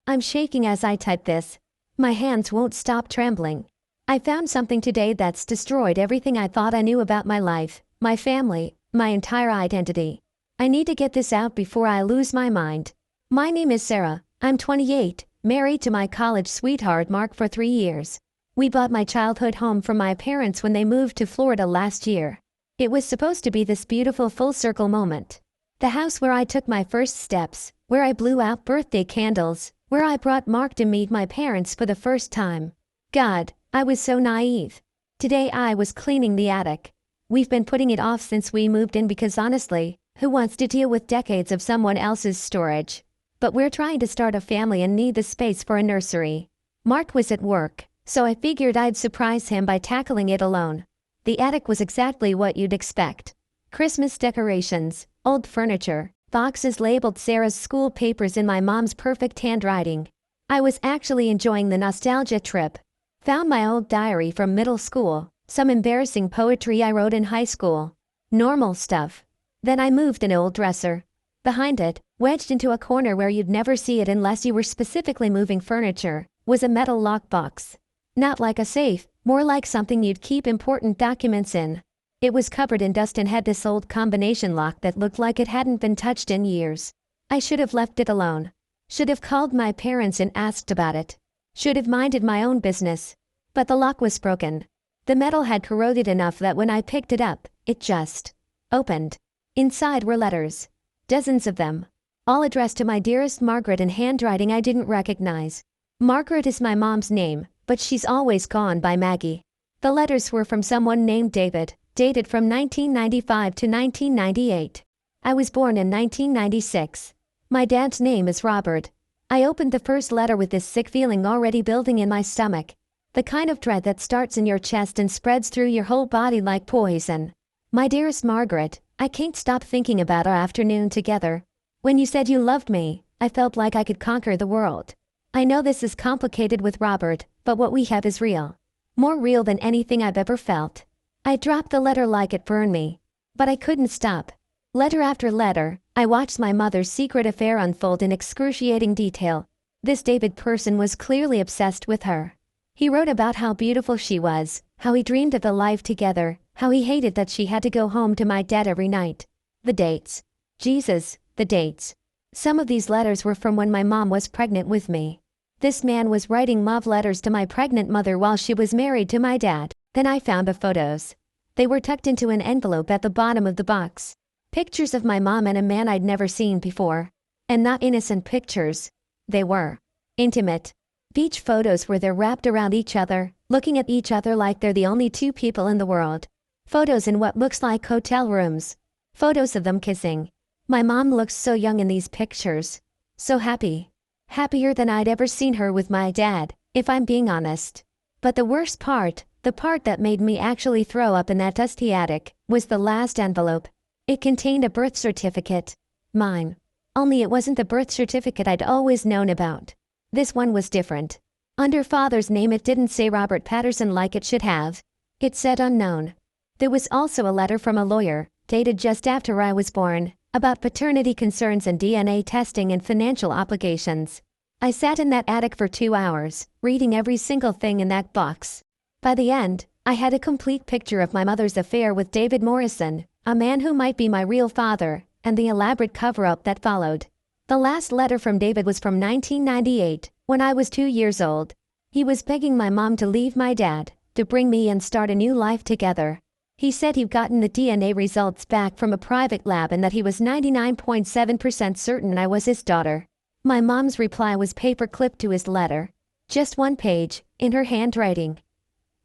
I'm shaking as I type this. My hands won't stop trembling. I found something today that's destroyed everything I thought I knew about my life, my family, my entire identity. I need to get this out before I lose my mind. My name is Sarah. I'm 28, married to my college sweetheart Mark for 3 years. We bought my childhood home from my parents when they moved to Florida last year. It was supposed to be this beautiful full-circle moment. The house where I took my first steps, where I blew out birthday candles, where I brought Mark to meet my parents for the first time. God, I was so naive. Today I was cleaning the attic. We've been putting it off since we moved in because honestly, who wants to deal with decades of someone else's storage? But we're trying to start a family and need the space for a nursery. Mark was at work, so I figured I'd surprise him by tackling it alone. The attic was exactly what you'd expect. Christmas decorations, old furniture, boxes labeled Sarah's school papers in my mom's perfect handwriting. I was actually enjoying the nostalgia trip. Found my old diary from middle school, some embarrassing poetry I wrote in high school. Normal stuff. Then I moved an old dresser. Behind it, wedged into a corner where you'd never see it unless you were specifically moving furniture, was a metal lockbox. Not like a safe, more like something you'd keep important documents in. It was covered in dust and had this old combination lock that looked like it hadn't been touched in years. I should have left it alone. Should have called my parents and asked about it. Should have minded my own business. But the lock was broken. The metal had corroded enough that when I picked it up, it just opened. Inside were letters. Dozens of them. All addressed to my dearest Margaret in handwriting I didn't recognize. Margaret is my mom's name, but she's always gone by Maggie. The letters were from someone named David, dated from 1995 to 1998. I was born in 1996. My dad's name is Robert. I opened the first letter with this sick feeling already building in my stomach. The kind of dread that starts in your chest and spreads through your whole body like poison. My dearest Margaret, I can't stop thinking about our afternoon together. When you said you loved me, I felt like I could conquer the world. I know this is complicated with Robert, but what we have is real. More real than anything I've ever felt. I dropped the letter like it burned me. But I couldn't stop. Letter after letter, I watched my mother's secret affair unfold in excruciating detail. This David person was clearly obsessed with her. He wrote about how beautiful she was, how he dreamed of the life together, how he hated that she had to go home to my dad every night. The dates. Jesus, the dates. Some of these letters were from when my mom was pregnant with me. This man was writing love letters to my pregnant mother while she was married to my dad. Then I found the photos. They were tucked into an envelope at the bottom of the box. Pictures of my mom and a man I'd never seen before. And not innocent pictures. They were intimate. Beach photos where they're wrapped around each other, looking at each other like they're the only two people in the world. Photos in what looks like hotel rooms. Photos of them kissing. My mom looks so young in these pictures. So happy. Happier than I'd ever seen her with my dad, if I'm being honest. But the worst part, the part that made me actually throw up in that dusty attic, was the last envelope. It contained a birth certificate. Mine. Only it wasn't the birth certificate I'd always known about. This one was different. Under father's name it didn't say Robert Patterson like it should have. It said unknown. There was also a letter from a lawyer, dated just after I was born, about paternity concerns and DNA testing and financial obligations. I sat in that attic for 2 hours, reading every single thing in that box. By the end, I had a complete picture of my mother's affair with David Morrison, a man who might be my real father, and the elaborate cover-up that followed. The last letter from David was from 1998, when I was 2 years old. He was begging my mom to leave my dad, to bring me and start a new life together. He said he'd gotten the DNA results back from a private lab and that he was 99.7% certain I was his daughter. My mom's reply was paper-clipped to his letter. Just 1 page, in her handwriting.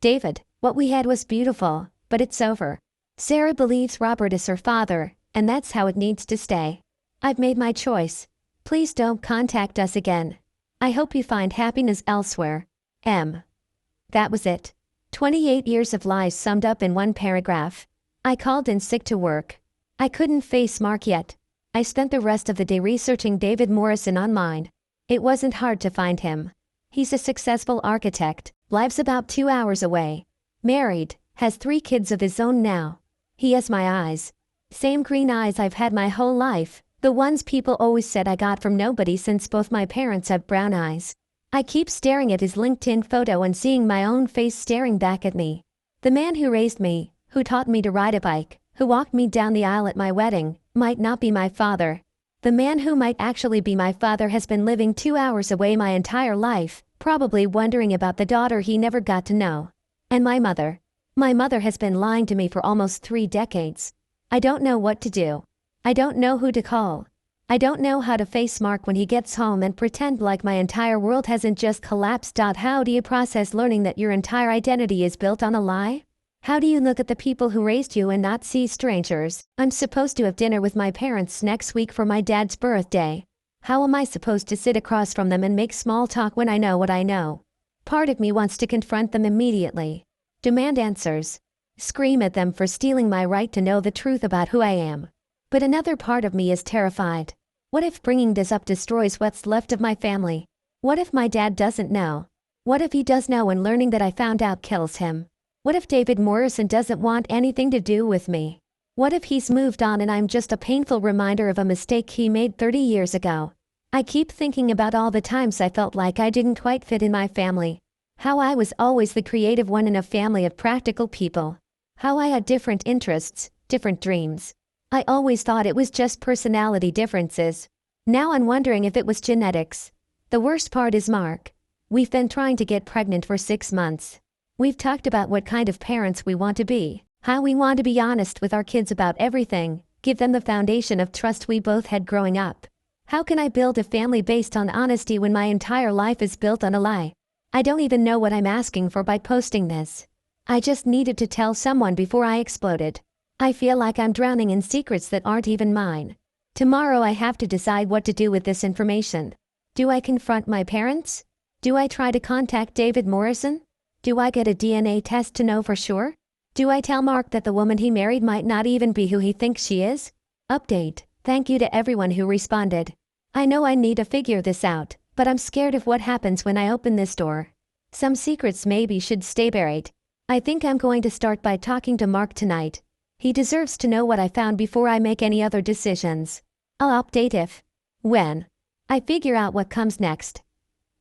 David, what we had was beautiful, but it's over. Sarah believes Robert is her father, and that's how it needs to stay. I've made my choice. Please don't contact us again. I hope you find happiness elsewhere. M. That was it. 28 years of lies summed up in 1 paragraph. I called in sick to work. I couldn't face Mark yet. I spent the rest of the day researching David Morrison online. It wasn't hard to find him. He's a successful architect, lives about 2 hours away. Married, has 3 kids of his own now. He has my eyes. Same green eyes I've had my whole life, The ones people always said I got from nobody since both my parents have brown eyes. I keep staring at his LinkedIn photo and seeing my own face staring back at me. The man who raised me, who taught me to ride a bike, who walked me down the aisle at my wedding, might not be my father. The man who might actually be my father has been living 2 hours away my entire life, probably wondering about the daughter he never got to know. And my mother. My mother has been lying to me for almost 3 decades. I don't know what to do. I don't know who to call. I don't know how to face Mark when he gets home and pretend like my entire world hasn't just collapsed. How do you process learning that your entire identity is built on a lie? How do you look at the people who raised you and not see strangers? I'm supposed to have dinner with my parents next week for my dad's birthday. How am I supposed to sit across from them and make small talk when I know what I know? Part of me wants to confront them immediately. Demand answers. Scream at them for stealing my right to know the truth about who I am. But another part of me is terrified. What if bringing this up destroys what's left of my family? What if my dad doesn't know? What if he does know and learning that I found out kills him? What if David Morrison doesn't want anything to do with me? What if he's moved on and I'm just a painful reminder of a mistake he made 30 years ago? I keep thinking about all the times I felt like I didn't quite fit in my family. How I was always the creative one in a family of practical people. How I had different interests, different dreams. I always thought it was just personality differences. Now I'm wondering if it was genetics. The worst part is Mark. We've been trying to get pregnant for 6 months. We've talked about what kind of parents we want to be, how we want to be honest with our kids about everything, give them the foundation of trust we both had growing up. How can I build a family based on honesty when my entire life is built on a lie? I don't even know what I'm asking for by posting this. I just needed to tell someone before I exploded. I feel like I'm drowning in secrets that aren't even mine. Tomorrow I have to decide what to do with this information. Do I confront my parents? Do I try to contact David Morrison? Do I get a DNA test to know for sure? Do I tell Mark that the woman he married might not even be who he thinks she is? Update. Thank you to everyone who responded. I know I need to figure this out, but I'm scared of what happens when I open this door. Some secrets maybe should stay buried. I think I'm going to start by talking to Mark tonight. He deserves to know what I found before I make any other decisions. I'll update when I figure out what comes next.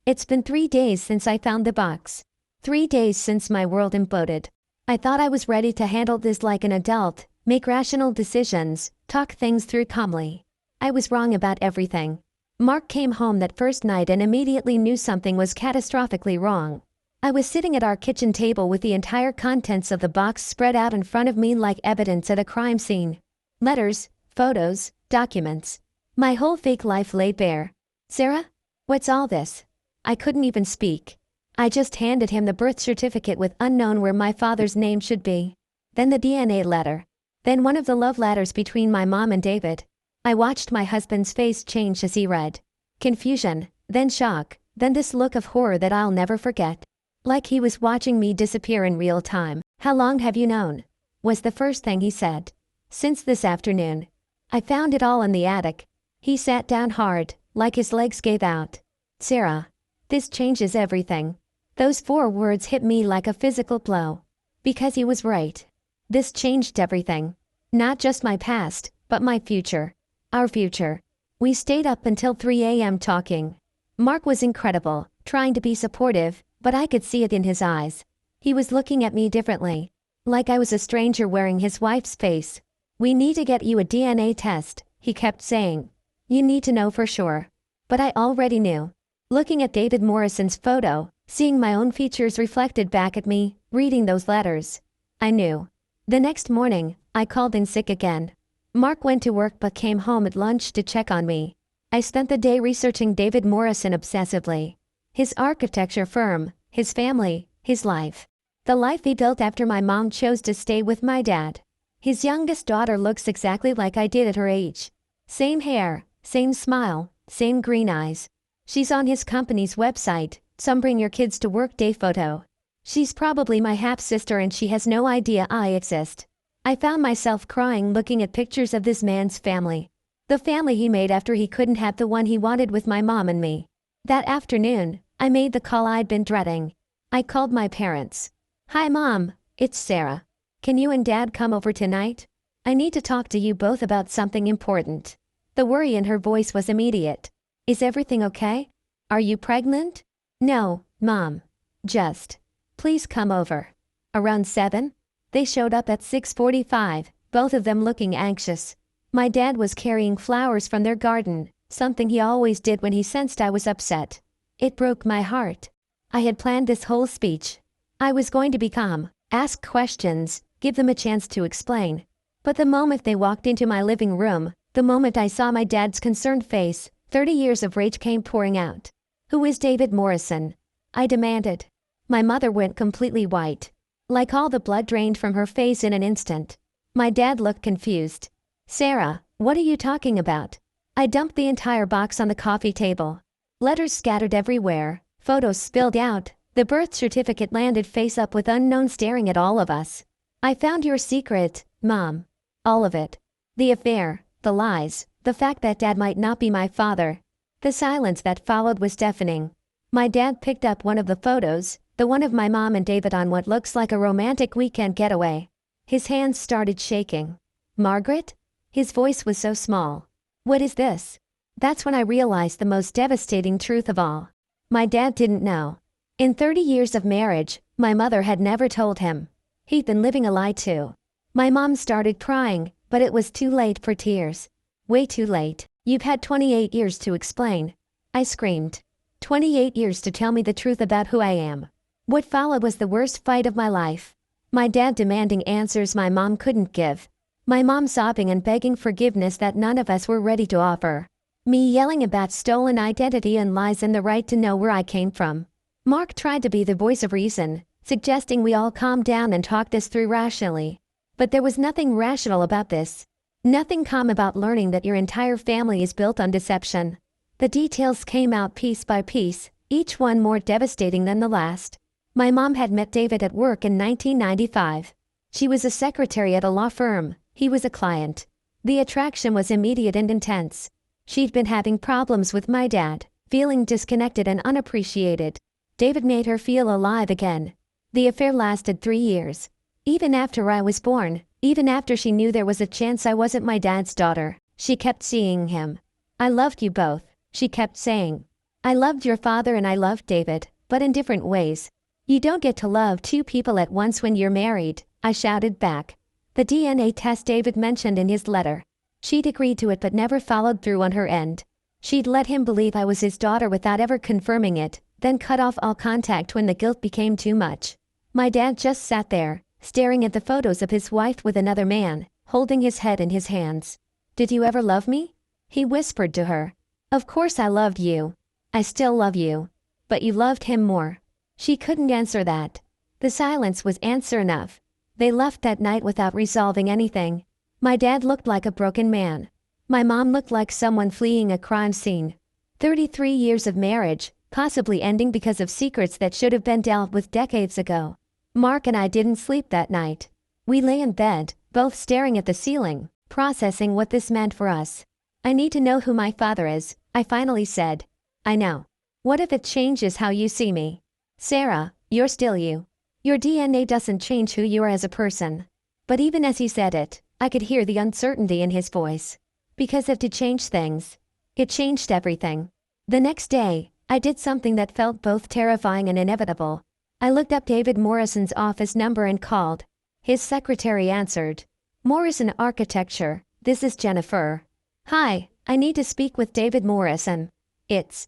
It's been 3 days since I found the box. 3 days since my world imploded. I thought I was ready to handle this like an adult, make rational decisions, talk things through calmly. I was wrong about everything. Mark came home that first night and immediately knew something was catastrophically wrong. I was sitting at our kitchen table with the entire contents of the box spread out in front of me like evidence at a crime scene. Letters, photos, documents. My whole fake life laid bare. Sarah? What's all this? I couldn't even speak. I just handed him the birth certificate with unknown where my father's name should be. Then the DNA letter. Then one of the love letters between my mom and David. I watched my husband's face change as he read. Confusion, then shock, then this look of horror that I'll never forget. Like he was watching me disappear in real time. How long have you known? Was the first thing he said. Since this afternoon. I found it all in the attic. He sat down hard, like his legs gave out. Sarah. This changes everything. Those 4 words hit me like a physical blow. Because he was right. This changed everything. Not just my past, but my future. Our future. We stayed up until 3 a.m. talking. Mark was incredible, trying to be supportive, but I could see it in his eyes. He was looking at me differently. Like I was a stranger wearing his wife's face. We need to get you a DNA test, he kept saying. You need to know for sure. But I already knew. Looking at David Morrison's photo, seeing my own features reflected back at me, reading those letters. I knew. The next morning, I called in sick again. Mark went to work but came home at lunch to check on me. I spent the day researching David Morrison obsessively. His architecture firm, his family, his life. The life he built after my mom chose to stay with my dad. His youngest daughter looks exactly like I did at her age. Same hair, same smile, same green eyes. She's on his company's website, some bring your kids to work day photo. She's probably my half-sister and she has no idea I exist. I found myself crying looking at pictures of this man's family. The family he made after he couldn't have the one he wanted with my mom and me. That afternoon, I made the call I'd been dreading. I called my parents. Hi Mom, it's Sarah. Can you and Dad come over tonight? I need to talk to you both about something important. The worry in her voice was immediate. Is everything okay? Are you pregnant? No, Mom. Just. Please come over. Around 7? They showed up at 6:45, both of them looking anxious. My dad was carrying flowers from their garden, something he always did when he sensed I was upset. It broke my heart. I had planned this whole speech. I was going to be calm, ask questions, give them a chance to explain. But the moment they walked into my living room, the moment I saw my dad's concerned face, 30 years of rage came pouring out. Who is David Morrison? I demanded. My mother went completely white. Like all the blood drained from her face in an instant. My dad looked confused. Sarah, what are you talking about? I dumped the entire box on the coffee table. Letters scattered everywhere, photos spilled out, the birth certificate landed face up with unknown staring at all of us. I found your secret, Mom. All of it. The affair, the lies, the fact that Dad might not be my father. The silence that followed was deafening. My dad picked up one of the photos, the one of my mom and David on what looks like a romantic weekend getaway. His hands started shaking. Margaret? His voice was so small. What is this? That's when I realized the most devastating truth of all. My dad didn't know. In 30 years of marriage, my mother had never told him. He'd been living a lie too. My mom started crying, but it was too late for tears. Way too late. You've had 28 years to explain. I screamed. 28 years to tell me the truth about who I am. What followed was the worst fight of my life. My dad demanding answers my mom couldn't give. My mom sobbing and begging forgiveness that none of us were ready to offer. Me yelling about stolen identity and lies and the right to know where I came from. Mark tried to be the voice of reason, suggesting we all calm down and talk this through rationally. But there was nothing rational about this. Nothing calm about learning that your entire family is built on deception. The details came out piece by piece, each one more devastating than the last. My mom had met David at work in 1995. She was a secretary at a law firm, he was a client. The attraction was immediate and intense. She'd been having problems with my dad, feeling disconnected and unappreciated. David made her feel alive again. The affair lasted 3 years. Even after I was born, even after she knew there was a chance I wasn't my dad's daughter, she kept seeing him. I loved you both, she kept saying. I loved your father and I loved David, but in different ways. You don't get to love two people at once when you're married, I shouted back. The DNA test David mentioned in his letter. She'd agreed to it but never followed through on her end. She'd let him believe I was his daughter without ever confirming it, then cut off all contact when the guilt became too much. My dad just sat there, staring at the photos of his wife with another man, holding his head in his hands. Did you ever love me? He whispered to her. Of course I loved you. I still love you. But you loved him more. She couldn't answer that. The silence was answer enough. They left that night without resolving anything. My dad looked like a broken man. My mom looked like someone fleeing a crime scene. 33 years of marriage, possibly ending because of secrets that should have been dealt with decades ago. Mark and I didn't sleep that night. We lay in bed, both staring at the ceiling, processing what this meant for us. I need to know who my father is, I finally said. I know. What if it changes how you see me? Sarah, you're still you. Your DNA doesn't change who you are as a person. But even as he said it, I could hear the uncertainty in his voice. Because if to change things, it changed everything. The next day, I did something that felt both terrifying and inevitable. I looked up David Morrison's office number and called. His secretary answered. Morrison Architecture, this is Jennifer. Hi, I need to speak with David Morrison. It's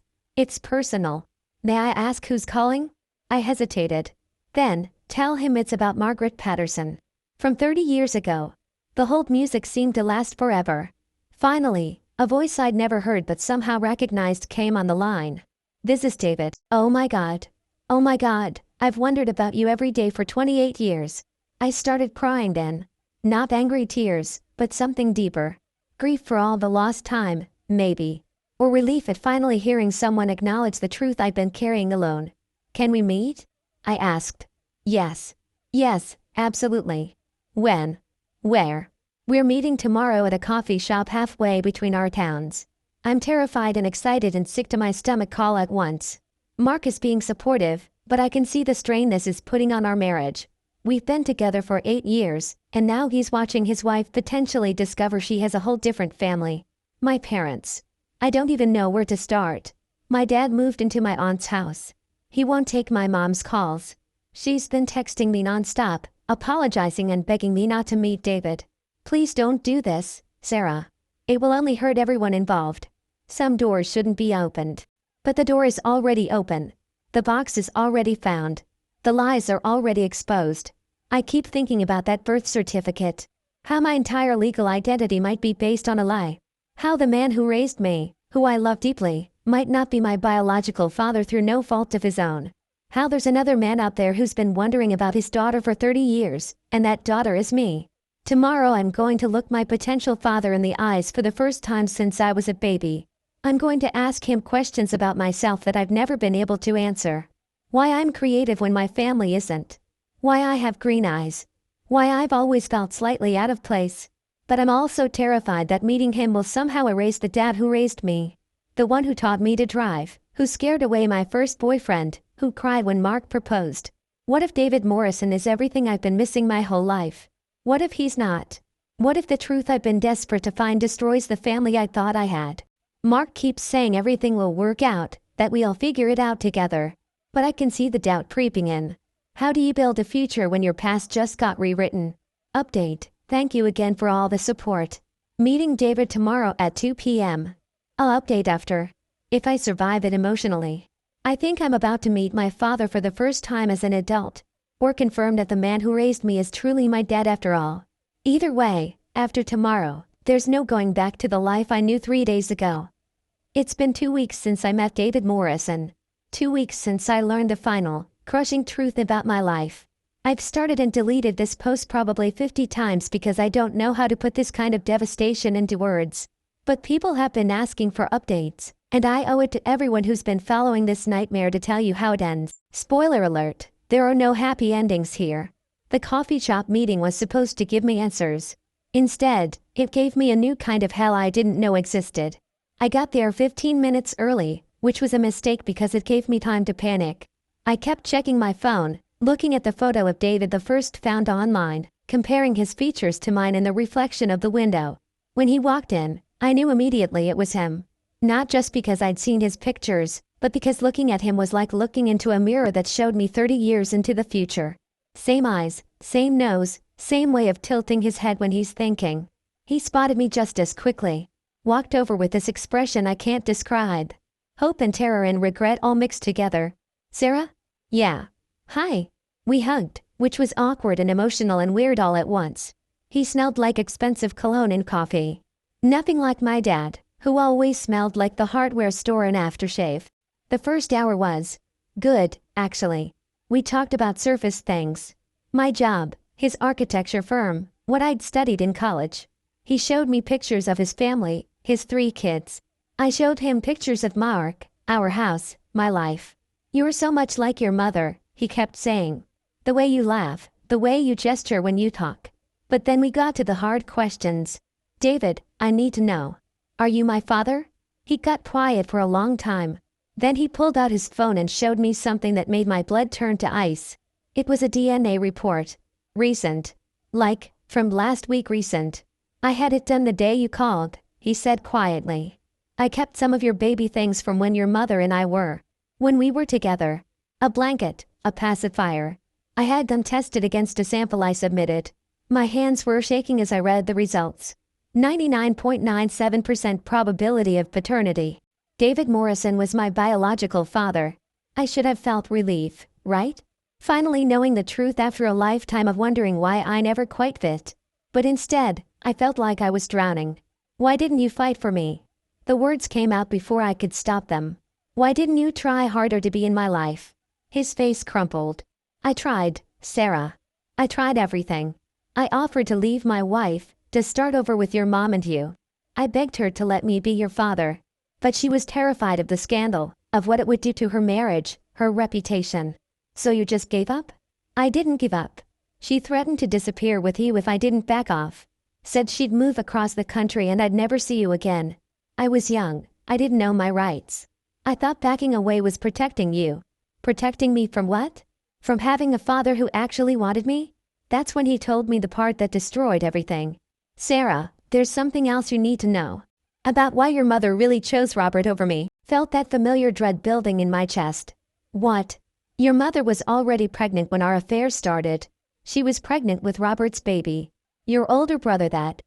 personal. May I ask who's calling? I hesitated. Then, tell him it's about Margaret Patterson. From 30 years ago. The hold music seemed to last forever. Finally, a voice I'd never heard but somehow recognized came on the line. This is David. Oh my God. Oh my God, I've wondered about you every day for 28 years. I started crying then. Not angry tears, but something deeper. Grief for all the lost time, maybe. Or relief at finally hearing someone acknowledge the truth I'd been carrying alone. Can we meet? I asked. Yes. Yes, absolutely. When? Where? We're meeting tomorrow at a coffee shop halfway between our towns. I'm terrified and excited and sick to my stomach all at once. Mark is being supportive, but I can see the strain this is putting on our marriage. We've been together for 8 years, and now he's watching his wife potentially discover she has a whole different family. My parents. I don't even know where to start. My dad moved into my aunt's house. He won't take my mom's calls. She's been texting me nonstop, apologizing and begging me not to meet David. Please don't do this, Sarah. It will only hurt everyone involved. Some doors shouldn't be opened. But the door is already open. The box is already found. The lies are already exposed. I keep thinking about that birth certificate. How my entire legal identity might be based on a lie. How the man who raised me, who I love deeply, might not be my biological father through no fault of his own. How there's another man out there who's been wondering about his daughter for 30 years, and that daughter is me. Tomorrow I'm going to look my potential father in the eyes for the first time since I was a baby. I'm going to ask him questions about myself that I've never been able to answer. Why I'm creative when my family isn't. Why I have green eyes. Why I've always felt slightly out of place. But I'm also terrified that meeting him will somehow erase the dad who raised me. The one who taught me to drive, who scared away my first boyfriend, who cried when Mark proposed. What if David Morrison is everything I've been missing my whole life? What if he's not? What if the truth I've been desperate to find destroys the family I thought I had? Mark keeps saying everything will work out, that we'll figure it out together. But I can see the doubt creeping in. How do you build a future when your past just got rewritten? Update. Thank you again for all the support. Meeting David tomorrow at 2 p.m. I'll update after. If I survive it emotionally. I think I'm about to meet my father for the first time as an adult. Or confirm that the man who raised me is truly my dad after all. Either way, after tomorrow, there's no going back to the life I knew 3 days ago. It's been 2 weeks since I met David Morrison. 2 weeks since I learned the final, crushing truth about my life. I've started and deleted this post probably 50 times because I don't know how to put this kind of devastation into words. But people have been asking for updates, and I owe it to everyone who's been following this nightmare to tell you how it ends. Spoiler alert, there are no happy endings here. The coffee shop meeting was supposed to give me answers. Instead, it gave me a new kind of hell I didn't know existed. I got there 15 minutes early, which was a mistake because it gave me time to panic. I kept checking my phone, looking at the photo of David the first found online, comparing his features to mine in the reflection of the window. When he walked in, I knew immediately it was him. Not just because I'd seen his pictures, but because looking at him was like looking into a mirror that showed me 30 years into the future. Same eyes, same nose, same way of tilting his head when he's thinking. He spotted me just as quickly. Walked over with this expression I can't describe. Hope and terror and regret all mixed together. Sarah? Yeah. Hi. We hugged, which was awkward and emotional and weird all at once. He smelled like expensive cologne and coffee. Nothing like my dad, who always smelled like the hardware store and aftershave. The first hour was good, actually. We talked about surface things. My job, his architecture firm, what I'd studied in college. He showed me pictures of his family, his 3 kids. I showed him pictures of Mark, our house, my life. You're so much like your mother, he kept saying. The way you laugh, the way you gesture when you talk. But then we got to the hard questions. David, I need to know. Are you my father? He got quiet for a long time. Then he pulled out his phone and showed me something that made my blood turn to ice. It was a DNA report. Recent. Like, from last week recent. I had it done the day you called, he said quietly. I kept some of your baby things from when your mother and I were. When we were together. A blanket, a pacifier. I had them tested against a sample I submitted. My hands were shaking as I read the results. 99.97% probability of paternity. David Morrison was my biological father. I should have felt relief, right? Finally knowing the truth after a lifetime of wondering why I never quite fit. But instead, I felt like I was drowning. Why didn't you fight for me? The words came out before I could stop them. Why didn't you try harder to be in my life? His face crumpled. I tried, Sarah. I tried everything. I offered to leave my wife, to start over with your mom and you. I begged her to let me be your father. But she was terrified of the scandal, of what it would do to her marriage, her reputation. So you just gave up? I didn't give up. She threatened to disappear with you if I didn't back off. Said she'd move across the country and I'd never see you again. I was young, I didn't know my rights. I thought backing away was protecting you. Protecting me from what? From having a father who actually wanted me? That's when he told me the part that destroyed everything. Sarah, there's something else you need to know. About why your mother really chose Robert over me. Felt that familiar dread building in my chest. What? Your mother was already pregnant when our affair started. She was pregnant with Robert's baby. Your older brother that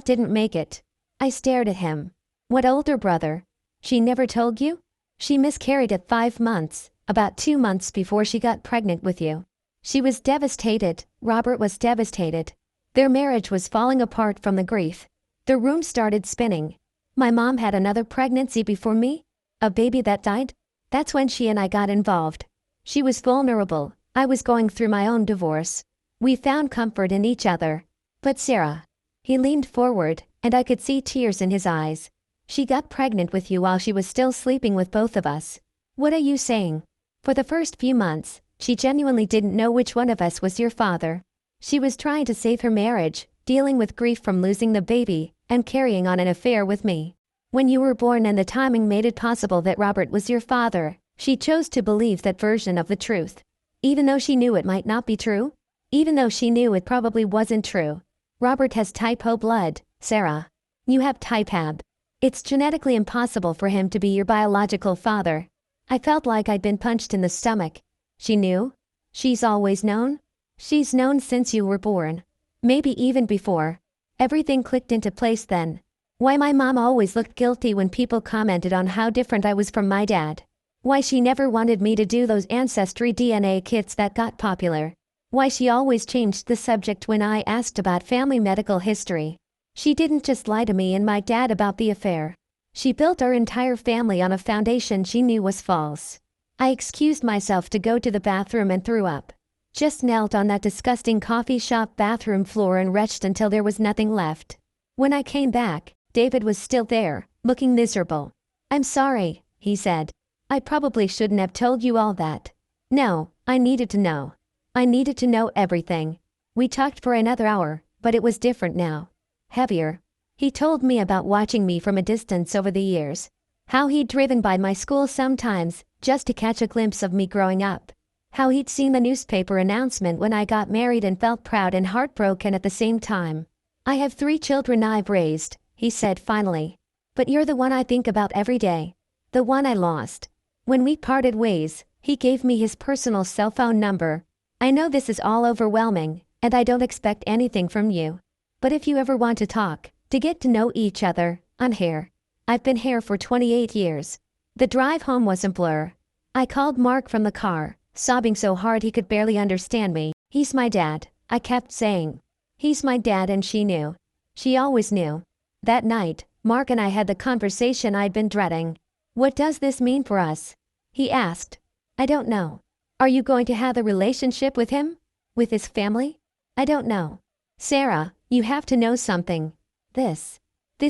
didn't make it. I stared at him. What older brother? She never told you? She miscarried at 5 months, about 2 months before she got pregnant with you. She was devastated. Robert was devastated. Their marriage was falling apart from the grief. The room started spinning. My mom had another pregnancy before me? A baby that died? That's when she and I got involved. She was vulnerable. I was going through my own divorce. We found comfort in each other. But Sarah. He leaned forward, and I could see tears in his eyes. She got pregnant with you while she was still sleeping with both of us. What are you saying? For the first few months, she genuinely didn't know which one of us was your father. She was trying to save her marriage, dealing with grief from losing the baby, and carrying on an affair with me. When you were born and the timing made it possible that Robert was your father, she chose to believe that version of the truth. Even though she knew it might not be true? Even though she knew it probably wasn't true. Robert has type O blood, Sarah. You have type AB. It's genetically impossible for him to be your biological father. I felt like I'd been punched in the stomach. She knew? She's always known? She's known since you were born. Maybe even before. Everything clicked into place then. Why my mom always looked guilty when people commented on how different I was from my dad. Why she never wanted me to do those ancestry DNA kits that got popular. Why she always changed the subject when I asked about family medical history. She didn't just lie to me and my dad about the affair. She built our entire family on a foundation she knew was false. I excused myself to go to the bathroom and threw up. Just knelt on that disgusting coffee shop bathroom floor and retched until there was nothing left. When I came back, David was still there, looking miserable. I'm sorry, he said. I probably shouldn't have told you all that. No, I needed to know. I needed to know everything. We talked for another hour, but it was different now. Heavier. He told me about watching me from a distance over the years. How he'd driven by my school sometimes, just to catch a glimpse of me growing up. How he'd seen the newspaper announcement when I got married and felt proud and heartbroken at the same time. I have 3 children I've raised, he said finally. But you're the one I think about every day. The one I lost. When we parted ways, he gave me his personal cell phone number. I know this is all overwhelming, and I don't expect anything from you. But if you ever want to talk, to get to know each other, I'm here. I've been here for 28 years. The drive home was a blur. I called Mark from the car, sobbing so hard he could barely understand me. He's my dad, I kept saying. He's my dad, and she knew. She always knew. That night, Mark and I had the conversation I'd been dreading. What does this mean for us? He asked. I don't know. Are you going to have a relationship with him? With his family? I don't know. Sarah, you have to know something. This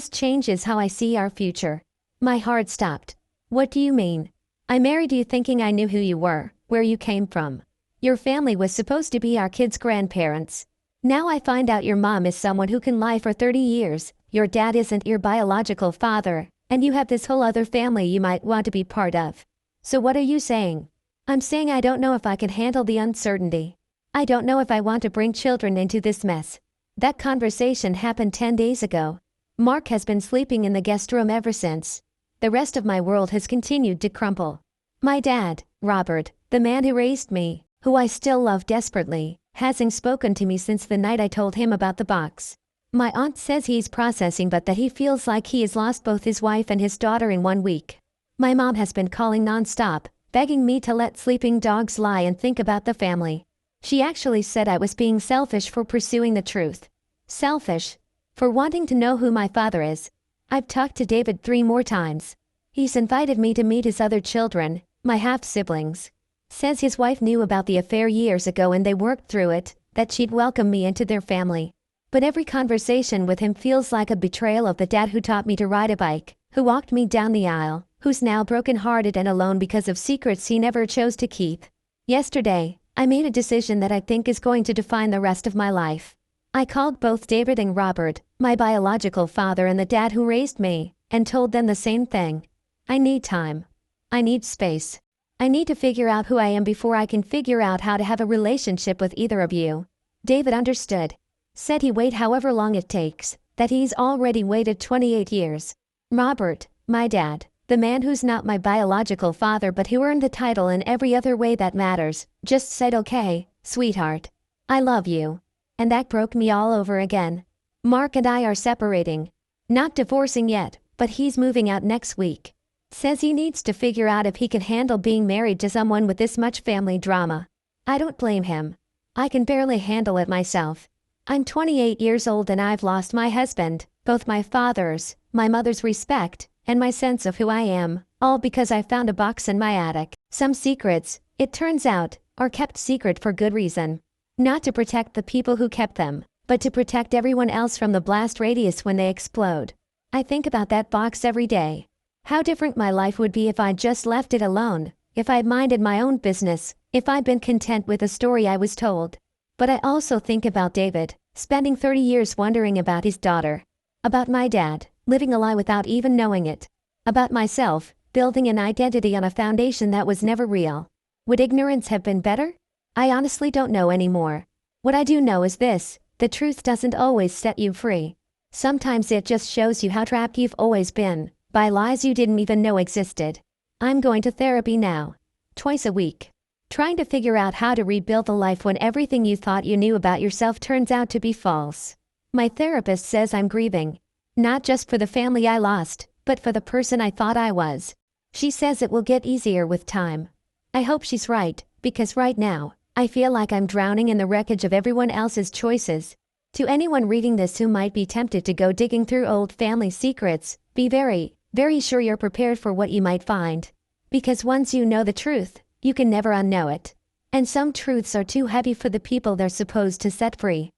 changes how I see our future. My heart stopped. What do you mean? I married you thinking I knew who you were, where you came from. Your family was supposed to be our kids' grandparents. Now I find out your mom is someone who can lie for 30 years, your dad isn't your biological father, and you have this whole other family you might want to be part of. So what are you saying? I'm saying I don't know if I can handle the uncertainty. I don't know if I want to bring children into this mess. That conversation happened 10 days ago. Mark has been sleeping in the guest room ever since. The rest of my world has continued to crumble. My dad, Robert, the man who raised me, who I still love desperately, hasn't spoken to me since the night I told him about the box. My aunt says he's processing but that he feels like he has lost both his wife and his daughter in 1 week. My mom has been calling nonstop, begging me to let sleeping dogs lie and think about the family. She actually said I was being selfish for pursuing the truth. Selfish? For wanting to know who my father is. I've talked to David 3 more times. He's invited me to meet his other children, my half-siblings. Says his wife knew about the affair years ago and they worked through it, that she'd welcome me into their family. But every conversation with him feels like a betrayal of the dad who taught me to ride a bike, who walked me down the aisle, who's now broken-hearted and alone because of secrets he never chose to keep. Yesterday, I made a decision that I think is going to define the rest of my life. I called both David and Robert, my biological father and the dad who raised me, and told them the same thing. I need time. I need space. I need to figure out who I am before I can figure out how to have a relationship with either of you. David understood. Said he wait however long it takes, that he's already waited 28 years. Robert, my dad, the man who's not my biological father but who earned the title in every other way that matters, just said okay, sweetheart. I love you. And that broke me all over again. Mark and I are separating. Not divorcing yet, but he's moving out next week. Says he needs to figure out if he can handle being married to someone with this much family drama. I don't blame him. I can barely handle it myself. I'm 28 years old and I've lost my husband, both my father's, my mother's respect, and my sense of who I am, all because I found a box in my attic. Some secrets, it turns out, are kept secret for good reason. Not to protect the people who kept them, but to protect everyone else from the blast radius when they explode. I think about that box every day. How different my life would be if I'd just left it alone, if I'd minded my own business, if I'd been content with the story I was told. But I also think about David, spending 30 years wondering about his daughter. About my dad, living a lie without even knowing it. About myself, building an identity on a foundation that was never real. Would ignorance have been better? I honestly don't know anymore. What I do know is this: the truth doesn't always set you free. Sometimes it just shows you how trapped you've always been, by lies you didn't even know existed. I'm going to therapy now. Twice a week. Trying to figure out how to rebuild a life when everything you thought you knew about yourself turns out to be false. My therapist says I'm grieving. Not just for the family I lost, but for the person I thought I was. She says it will get easier with time. I hope she's right, because right now, I feel like I'm drowning in the wreckage of everyone else's choices. To anyone reading this who might be tempted to go digging through old family secrets, be very, very sure you're prepared for what you might find. Because once you know the truth, you can never unknow it. And some truths are too heavy for the people they're supposed to set free.